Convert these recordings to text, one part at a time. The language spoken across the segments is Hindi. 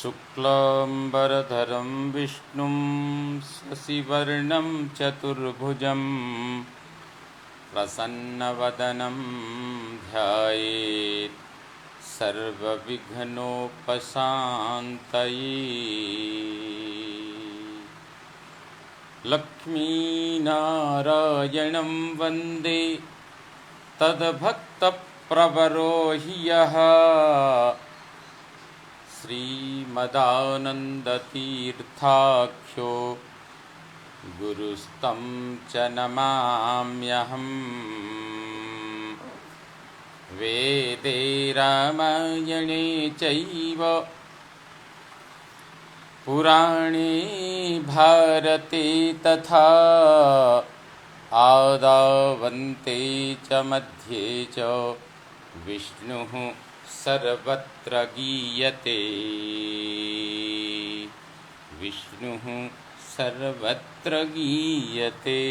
शुक्लांबरधरं विष्णुं शशिवर्णं चतुर्भुजं प्रसन्नवदनं ध्यायेत् सर्वविघ्नोपशान्तये। लक्ष्मीनारायणं वन्दे तद्भक्तप्रवरो हि यः श्रीमदानन्दतीर्थाख्यो गुरुस्तं च नमाम्यहम्। वेदे रामायणे चैव पुराणे भारते तथा आदावन्ते च मध्ये च विष्णुः सर्वत्र गीयते। विष्णुः सर्वत्र गीयते।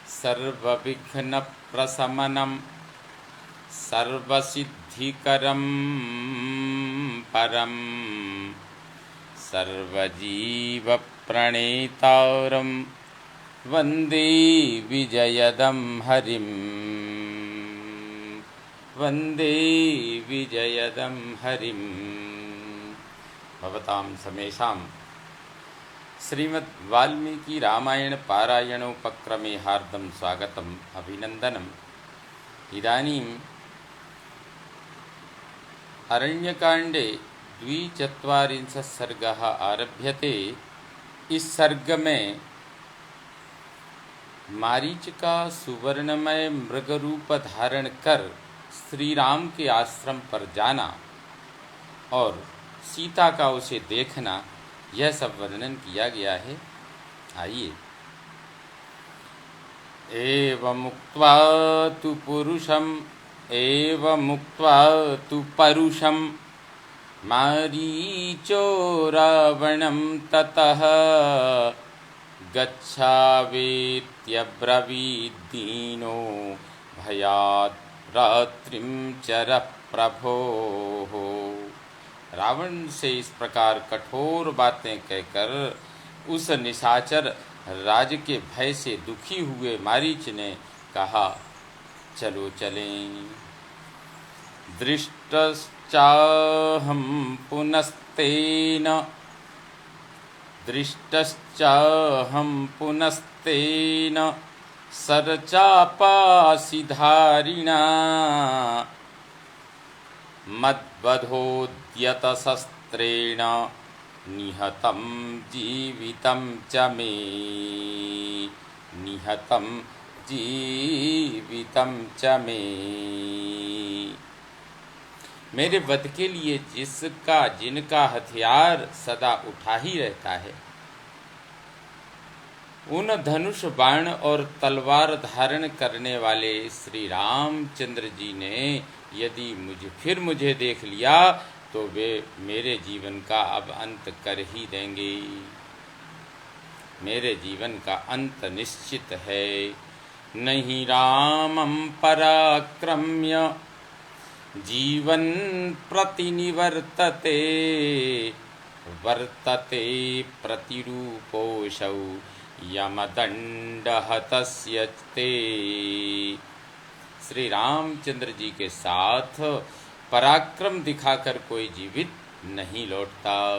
सर्वविघ्नप्रशमनं सर्वसिद्धिकरं परं सर्वजीवप्रणेतारं वन्दे विजयदं हरिम्। वन्दे विजयदं हरिम्। भवतां समेषां श्रीमद् वाल्मीकि रामायण पारायणोपक्रमे हार्दं स्वागतम् अभिनन्दनम्। इदानीम् अरण्यकाण्डे 42 सर्गः आरभ्यते। इस सर्ग में मारीचिका सुवर्णमय मृग रूप धारण कर श्री राम के आश्रम पर जाना और सीता का उसे देखना, यह सब वर्णन किया गया है। आइए। एवमुक्त्वा तु परुषं मारीचो रावणं ततः गच्छावेत्यब्रवीद्दीनो भयात् रात्रिं चर प्रभोः। रावण से इस प्रकार कठोर बातें कहकर उस निशाचर राज के भय से दुखी हुए मारीच ने कहा, चलो चलें। दृष्टश्चाहं पुनस्तेन सरचापासिधारिणा मद्वधोद्यतशस्त्रेण निहतं जीवितं च मे। निहतं जीवितं च मे। मेरे वध के लिए जिनका हथियार सदा उठा ही रहता है, उन धनुष बाण और तलवार धारण करने वाले श्री रामचंद्र जी ने यदि मुझे देख लिया तो वे मेरे जीवन का अब अंत कर ही देंगे। मेरे जीवन का अंत निश्चित है। नहीं रामं पराक्रम्य जीवन प्रतिनिवर्तते वर्तते प्रतिरूपोऽसौ यमदंडहतस्य ते। श्री रामचंद्र जी के साथ पराक्रम दिखाकर कोई जीवित नहीं लौटता।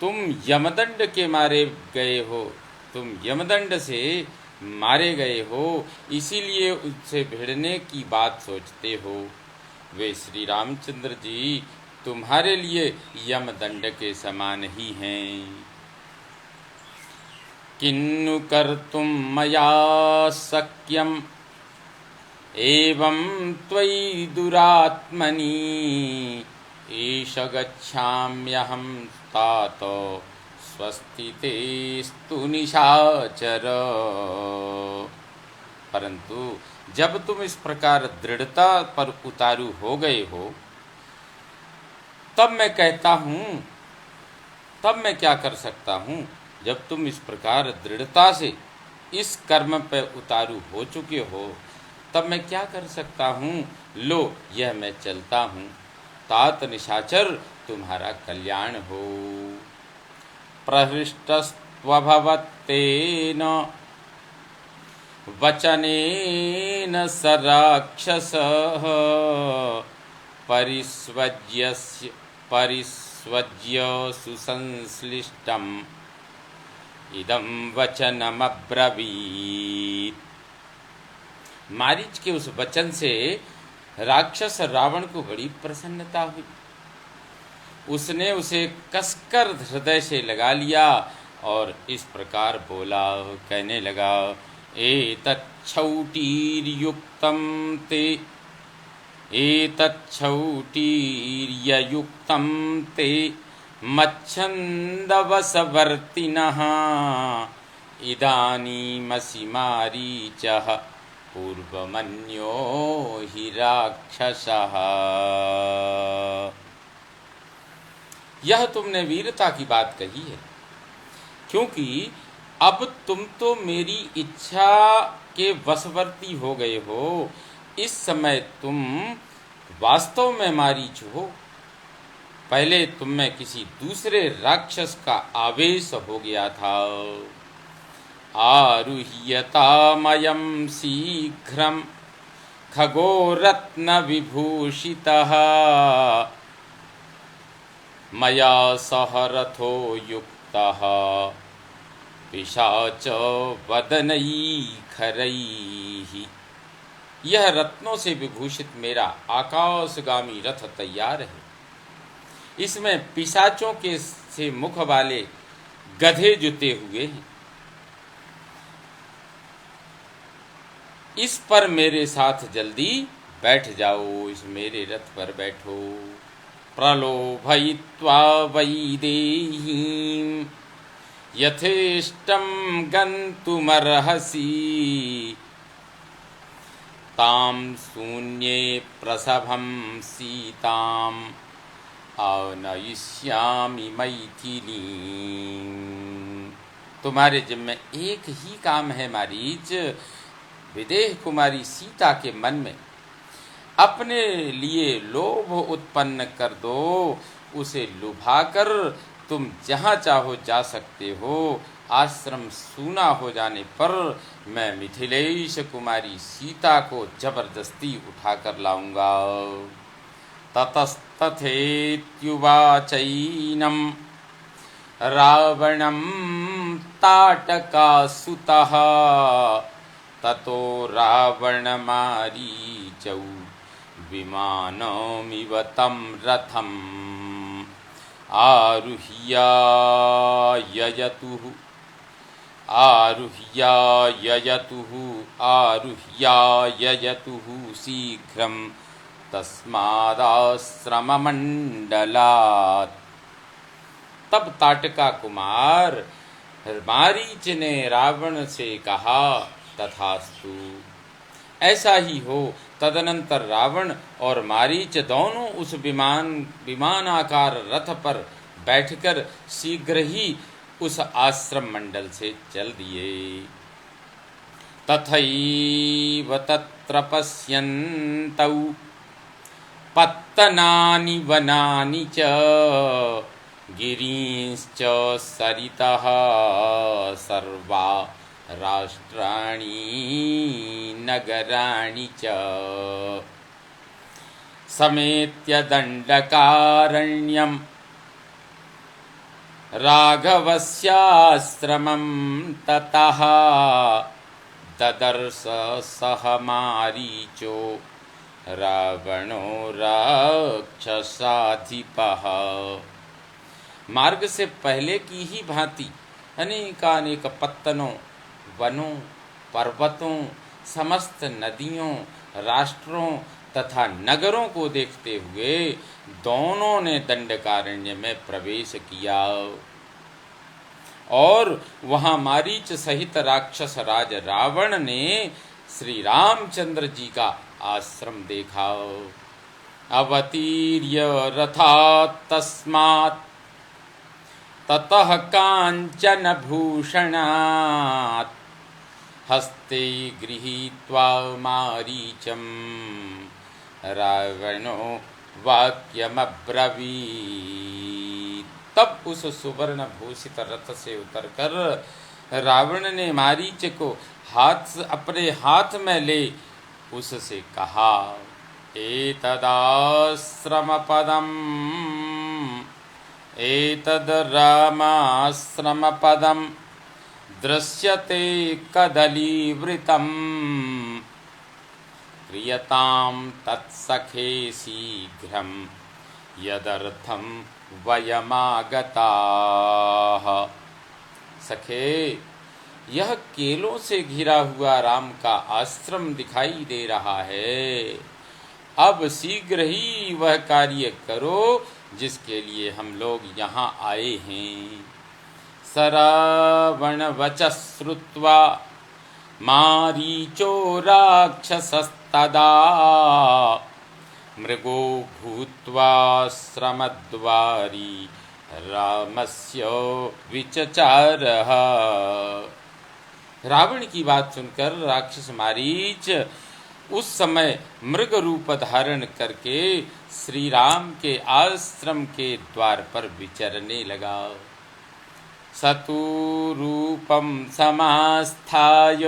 तुम यमदंड के मारे गए हो, तुम यमदंड से मारे गए हो, इसीलिए उससे भिड़ने की बात सोचते हो। वे श्री रामचंद्र जी तुम्हारे लिए यमदंड के समान ही हैं। किन्नु कर्तुं मया शक्यम् एवं त्वयि दुरात्मनि ईश गच्छाम्यहं तात स्वस्तितेस्तु निशाचर। परंतु जब तुम इस प्रकार दृढ़ता पर उतारू हो गए हो, तब मैं कहता हूँ तब मैं क्या कर सकता हूँ? जब तुम इस प्रकार दृढ़ता से इस कर्म पर उतारू हो चुके हो, तब मैं क्या कर सकता हूँ? लो, यह मैं चलता हूँ। तात निशाचर, तुम्हारा कल्याण हो। प्रहृष्टस्त्वभवत्तेन वचनेन स राक्षसः परिस्वज्य सुसंश्लिष्टम् इदं वचनमब्रवीत्। मारीच के उस वचन से राक्षस रावण को बड़ी प्रसन्नता हुई। उसने उसे कसकर हृदय से लगा लिया और इस प्रकार बोला, कहने लगा, एतच्छौटीर्युक्तं ते एतच्छौटीर्ययुक्तं ते मच्छन्दवशवर्तिनः इदानीमसि मारीचः पूर्वमन्यो हि राक्षसः। यह तुमने वीरता की बात कही है, क्योंकि अब तुम तो मेरी इच्छा के वशवर्ती हो गए हो। इस समय तुम वास्तव में मारीच हो। पहले तुम में किसी दूसरे राक्षस का आवेश हो गया था। आरुह्यतामयं शीघ्रं खगोरत्न विभूषितः मया सह रथो युक्तः पिशाच वदनैखरैः। यह रत्नों से विभूषित मेरा आकाशगामी रथ तैयार है। इसमें पिशाचों के से मुख वाले गधे जुते हुए हैं। इस पर मेरे साथ जल्दी बैठ जाओ, इस मेरे रथ पर बैठो। प्रलोभयित्वा वैदेहीं यथेष्टं गन्तुमर्हसि तां शून्ये प्रसभं सीताम् आनयिष्यामि मैथिलीं। तुम्हारे जिम्मे एक ही काम है मारीच, विदेह कुमारी सीता के मन में अपने लिए लोभ उत्पन्न कर दो। उसे लुभाकर तुम जहाँ चाहो जा सकते हो। आश्रम सूना हो जाने पर मैं मिथिलेश कुमारी सीता को जबरदस्ती उठाकर लाऊंगा। ततस्तथेत्युवाचैनं रावणं ताटकासुतः ततो रावणमारीचौ विमानमिव तं रथम् आरुह्याययतुः शीघ्रं तस्मादाश्रममण्डलात्। तब ताटका कुमार मारीच ने रावण से कहा, तथास्तु, ऐसा ही हो। तदनंतर रावण और मारीच दोनों उस विमानाकार रथ पर बैठकर शीघ्र ही उस आश्रम मंडल से चल दिए। तथैव तत्र पश्यन्तौ पत्तनानि वनानि च गिरींश्च सरितः सर्वा राष्ट्राणि नगराणि च समेत्य दण्डकारण्यं राघवस्याश्रमं ततः ददर्श सह मारीचो रावणो राक्षसाधिपः। मार्ग से पहले की ही भांति अनेकानेक पत्तनों, वनों, पर्वतों, समस्त नदियों, राष्ट्रों तथा नगरों को देखते हुए दोनों ने दंडकारण्य में प्रवेश किया और वहां मारीच सहित राक्षस राज रावण ने श्री रामचंद्र जी का आश्रम देखा। अवतीर्य रथात् तस्मात् ततः कांचन भूषणात् हस्ते गृहीत्वा मारीचम् रावणो वाक्यमब्रवीत्। तब उस सुवर्ण भूषित रथ से उतरकर रावण ने मारीच को अपने हाथ में ले उससे कहा, एतदाश्रमपदम् एतद् रामाश्रमपदम् दृश्यते कदलीवृतम् क्रियतां तत्सखे शीघ्रं यदर्थं वयमागताः। सखे, यह केलों से घिरा हुआ राम का आश्रम दिखाई दे रहा है। अब शीघ्र ही वह कार्य करो जिसके लिए हम लोग यहाँ आए हैं। सरावण वचः श्रुत्वा मारीचो राक्षसस्तदा मृगो भूत्वा श्रमद्वारी रामस्य विचचारः। रावण की बात सुनकर राक्षस मारीच उस समय मृग रूप धारण करके श्री राम के आश्रम के द्वार पर विचरने लगा। सतु रूपम समास्थाय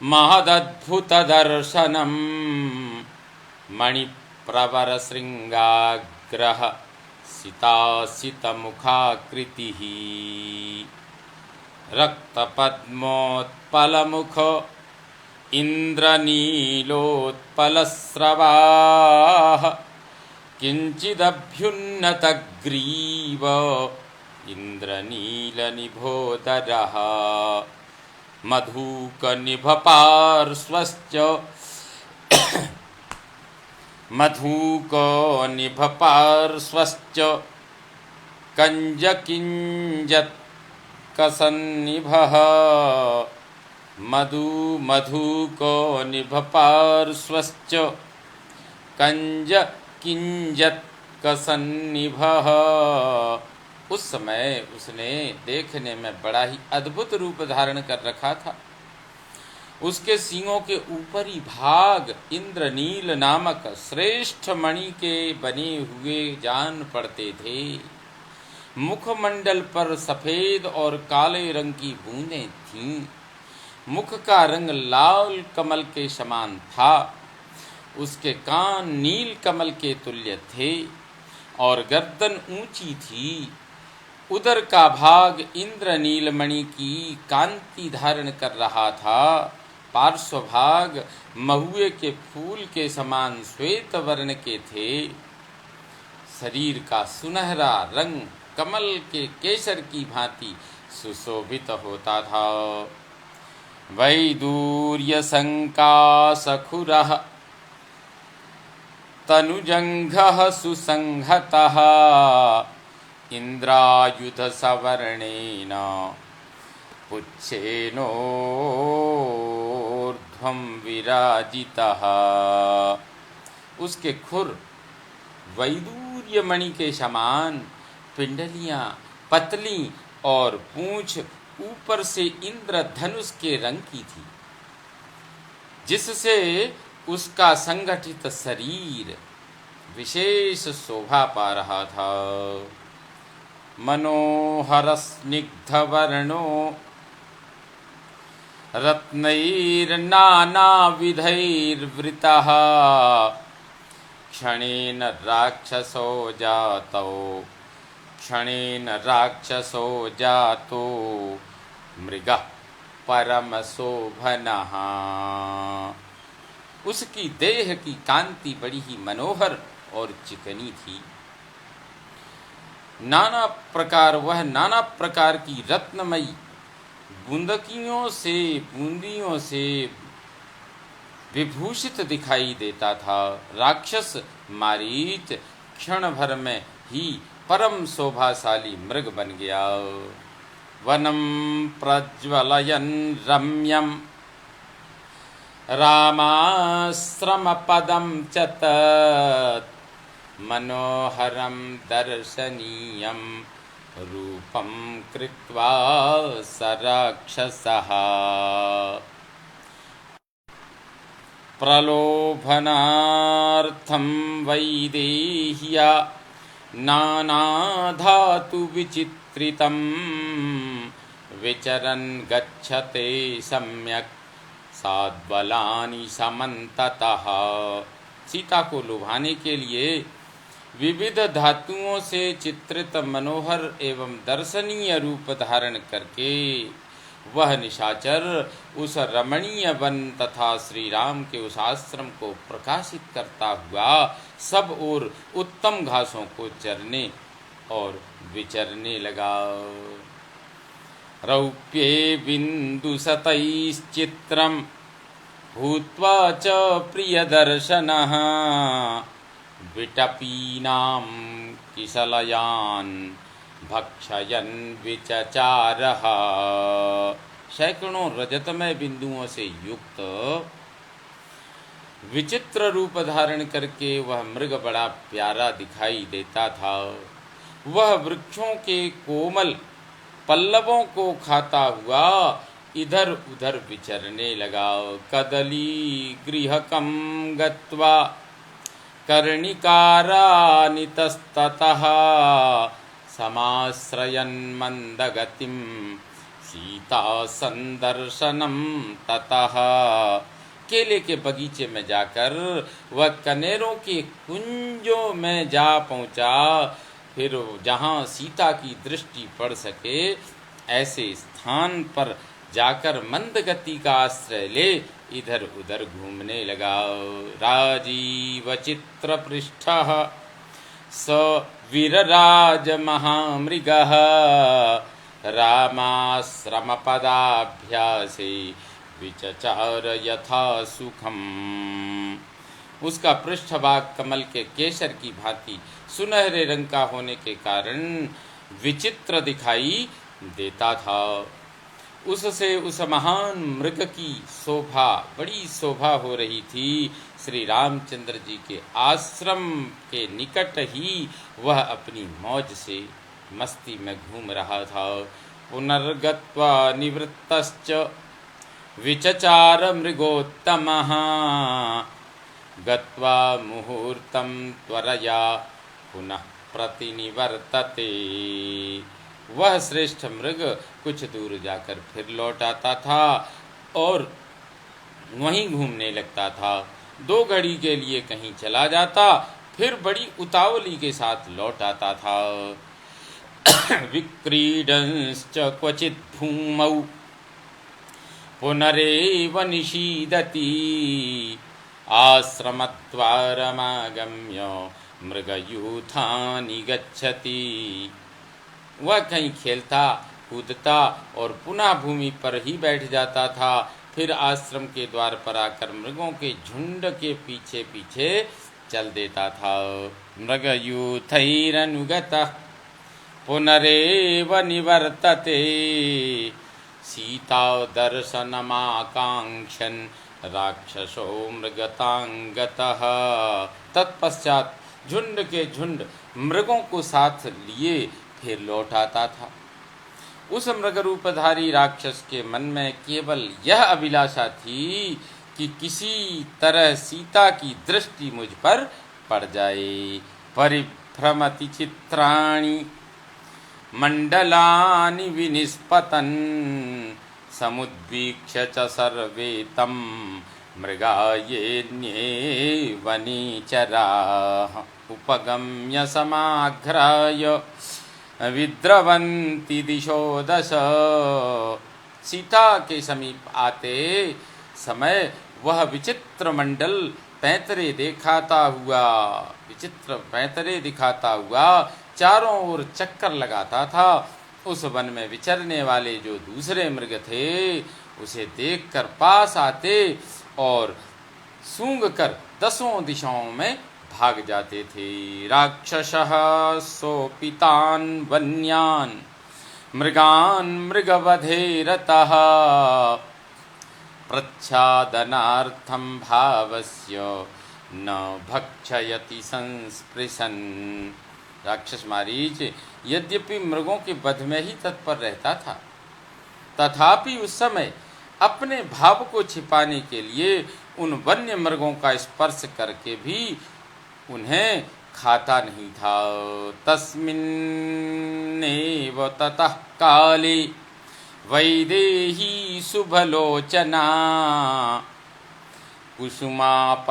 महदद्भुत दर्शनम मणिप्रवर श्रृंगाग्रह सितासित मुखाकृतिः रक्तपद्मोत्पलमुख इन्द्रनीलोत्पलस्रवाः किञ्चिदभ्युन्नतग्रीव इन्द्रनीलनिभोदरः मधुकनिभपार्श्वश्च कञ्जकिञ्जत्कसन्निभः मधुकनिभपार्श्वश्च कञ्जकिञ्जत्कसन्निभः। उस समय उसने देखने में बड़ा ही अद्भुत रूप धारण कर रखा था। उसके सींगों के ऊपरी भाग इंद्रनील नामक श्रेष्ठ मणि के बने हुए जान पड़ते थे। मुखमंडल पर सफेद और काले रंग की बूंदें थीं। मुख का रंग लाल कमल के समान था। उसके कान नील कमल के तुल्य थे और गर्दन ऊंची थी। उदर का भाग इंद्रनील मणि की कांति धारण कर रहा था। पार्श्व भाग महुए के फूल के समान श्वेत वर्ण के थे। शरीर का सुनहरा रंग कमल के केसर की भांति सुशोभित होता था। वैदूर्य संकासखुरः तनुजंघः सुसंहतः इंद्रायुध सवर्णेन पुच्छेनोर्ध्वं विराजितः। उसके खुर वैदूर्य मणि के समान, पिंडलियां पतली और पूंछ ऊपर से इंद्रधनुष के रंग की थी, जिससे उसका संगठित शरीर विशेष शोभा पा रहा था। मनोहर स्निग्ध वर्णो रत्नैर्नानाविधैर्वृतः क्षणेन राक्षसो जातो मृगः परमशोभनः। उसकी देह की कांति बड़ी ही मनोहर और चिकनी थी। नाना प्रकार की रत्नमयी बूंदियों से विभूषित दिखाई देता था। राक्षस मारीच क्षण भर में ही परम शोभाशाली मृग बन गया। वनम प्रज्वलयन् रम्यं रामाश्रम पदम च तत् मनोहरं दर्शनीयं रूपं कृत्वा स राक्षसः। प्रलोभनार्थं वैदेह्या नानाधातुविचित्रितं विचरन् गच्छते सम्यक् साद्बलानि समन्ततः। सीता को लुभाने के लिए विविध धातुओं से चित्रित मनोहर एवं दर्शनीय रूप धारण करके वह निशाचर उस रमणीय वन तथा श्री राम के उस आश्रम को प्रकाशित करता हुआ सब ओर उत्तम घासों को चरने और विचरने लगा। रौप्ये बिन्दुसतैश्चित्रं भूत्वा च प्रियदर्शनः विटपीनां किसलयान् भक्षयन् विचचारः। सैकड़ों रजतमय बिंदुओं से युक्त विचित्र रूप धारण करके वह मृग बड़ा प्यारा दिखाई देता था। वह वृक्षों के कोमल पल्लवों को खाता हुआ इधर उधर विचरने लगा। कदली गृहकं गत्वा कर्णिकारानितस्ततः समाश्रयन् मन्दगतिं सीता संदर्शनम ततः। केले के बगीचे में जाकर वह कनेरों के कुंजों में जा पहुंचा। फिर जहां सीता की दृष्टि पड़ सके ऐसे स्थान पर जाकर मंदगति का आश्रय ले इधर उधर घूमने लगा। राजीव चित्र पृष्ठः स वीरराज महामृगः रामाश्रमपदाभ्यासे विचचार यथा सुखम। उसका पृष्ठभाग कमल के केसर की भांति सुनहरे रंग का होने के कारण विचित्र दिखाई देता था। उससे उस महान मृग की शोभा बड़ी शोभा हो रही थी। श्री रामचंद्र जी के आश्रम के निकट ही वह अपनी मौज से मस्ती में घूम रहा था। पुनर्गत्वा निवृत्तश्च विचचार मृगोत्तमः गत्वा मुहूर्तं त्वरया पुनः प्रतिनिवर्तते। वह श्रेष्ठ मृग कुछ दूर जाकर फिर लौट आता था और वहीं घूमने लगता था। 2 घड़ी के लिए कहीं चला जाता फिर बड़ी उतावली के साथ लौट आता था। विक्रीडंश्च क्वचित् भूमौ पुनरेव निषीदति आश्रमद्वारमागम्य मृगयूथानि गच्छति। वह कहीं खेलता कूदता और पुनः भूमि पर ही बैठ जाता था। फिर आश्रम के द्वार पर आकर मृगों के झुंड के पीछे पीछे चल देता था। मृगयूथैरनुगतः पुनरेव निवर्तते सीता दर्शनमाकांक्षन् राक्षसो मृगतांगतः। तत्पश्चात झुंड के झुंड मृगों को साथ लिए फिर लौट आता था। उस मृगरूपधारी राक्षस के मन में केवल यह अभिलाषा थी कि किसी तरह सीता की दृष्टि मुझ पर पड़ जाए। परिभ्रमति चित्राणि मंडलानि विनिस्पतन् समुद्वीक्ष्य च सर्वे तं मृगायेऽन्ये वनेचराः उपगम्य समाघ्राय विद्रवन्ति दिशो दश। सीता के समीप आते समय वह विचित्र मंडल पैंतरे दिखाता हुआ चारों ओर चक्कर लगाता था। उस वन में विचरने वाले जो दूसरे मृग थे उसे देखकर पास आते और सूंघकर 10 दिशाओं में भाग जाते थे। राक्षसः सोपितान् वन्यान् मृगान् मृगवधे रतः प्रच्छादनार्थं भावस्य न भक्षयति संस्पृशन। राक्षस मारीच यद्यपि मृगों के वध में ही तत्पर रहता था, तथापि उस समय अपने भाव को छिपाने के लिए उन वन्य मृगों का स्पर्श करके भी उन्हें खाता नहीं था। तस्मिन्नेव ततः काले वैदेही शुभलोचना कुसुमापचैपाद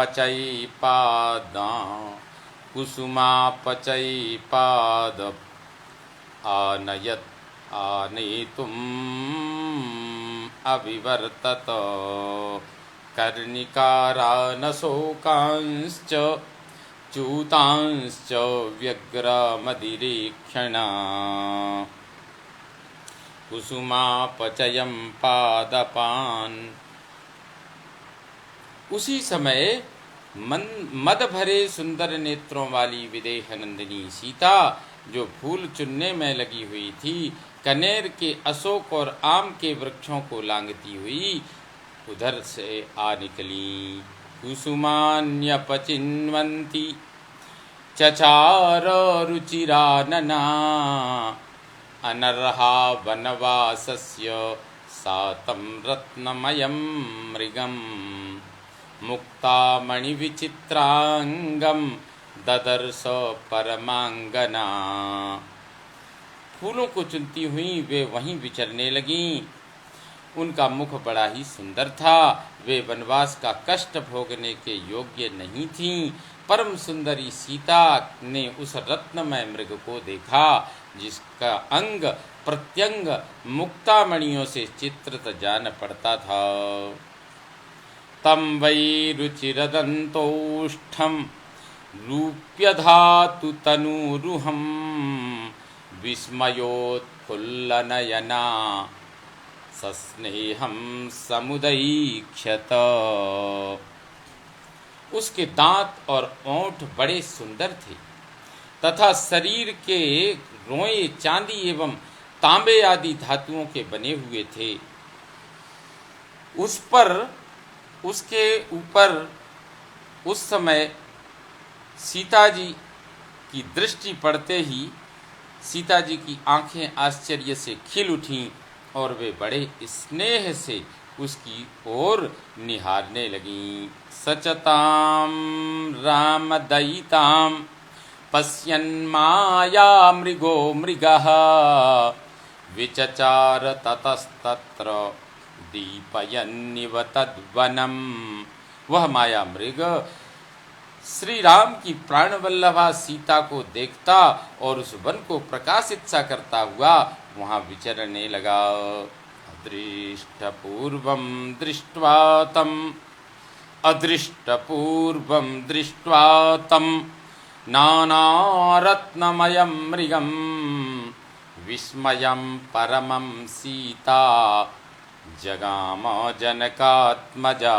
आनेतुम् अविवर्तत कर्णिकारानशोकांश्च च्यूतांश्च व्यग्रमदिरेक्षणा कुसुमापचयं पादपान्। उसी समय मद भरे सुंदर नेत्रों वाली विदेह नंदिनी सीता, जो फूल चुनने में लगी हुई थी, कनेर के अशोक और आम के वृक्षों को लांघती हुई उधर से आ निकली। कुसुमान्यपचिन्वन्ति चचार रुचिरानना अनर्हा वनवासस्य सातं रत्नमयं मृगम् मुक्तामणिविचित्रांगं ददर्श परमांगना। फूलों को चुनती हुई वे वहीं विचरने लगीं। उनका मुख बड़ा ही सुंदर था। वे वनवास का कष्ट भोगने के योग्य नहीं थीं। परम सुंदरी सीता ने उस रत्नमय मृग को देखा, जिसका अंग प्रत्यंग मुक्तामणियों से चित्रित जान पड़ता था। तम वै रुचिरदन्तोष्ठं रूप्यधातु तनूरुहं विस्मयोत्फुल्लनयना सस्नेहं समुदईक्षत। उसके दांत और ओंठ बड़े सुंदर थे तथा शरीर के रोए चांदी एवं तांबे आदि धातुओं के बने हुए थे। उसके ऊपर उस समय सीता जी की दृष्टि पड़ते ही सीता जी की आंखें आश्चर्य से खिल उठीं और वे बड़े स्नेह से उसकी ओर निहारने लगीं। सचतां रामदयितां पश्यन्माया मृगो मृगः विचचार ततस्तत्र दीपयन्निव तद्वनम्। वह माया मृग श्री राम की प्राणवल्लभा सीता को देखता और उस वन को प्रकाशित सा करता हुआ वहां विचरने लगा। अदृष्टपूर्वं दृष्ट्वा तं नानारत्नमयं मृगं विस्मयं परमं सीता जगाम जनकात्मजा।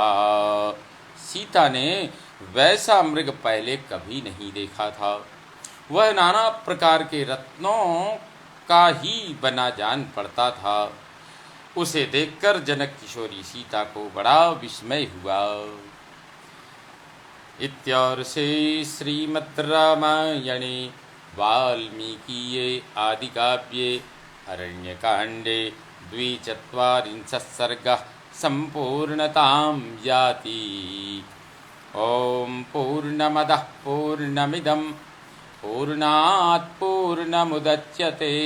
सीता ने वैसा मृग पहले कभी नहीं देखा था। वह नाना प्रकार के रत्नों का ही बना जान पड़ता था। उसे देखकर जनक किशोरी सीता को बड़ा विस्मय हुआ। इत्यार्षे श्रीमद् रामायणे वाल्मीकीये आदिकाव्ये अरण्यकाण्डे 42 सर्गः सम्पूर्णतां याति। ॐ पूर्णमदः पूर्णमिदं पूर्णात् पूर्णमुदच्यते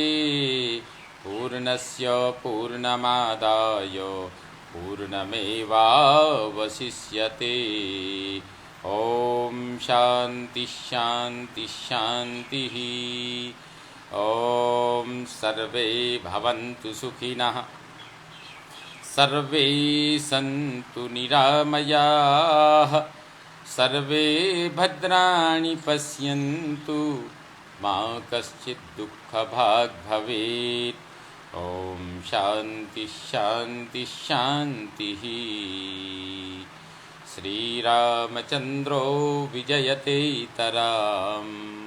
पूर्णस्य पूर्णमादाय पूर्णमेवावशिष्यते। ॐ शान्ति शान्ति शान्तिः। ॐ सर्वे भवन्तु सुखिनः सर्वे सन्तु निरामयाः सर्वे भद्राणि पश्यन्तु मा कश्चित् दुःखभाग् भवेत्। ॐ शान्ति शान्ति शान्तिः। श्रीरामचन्द्रो विजयते तराम्।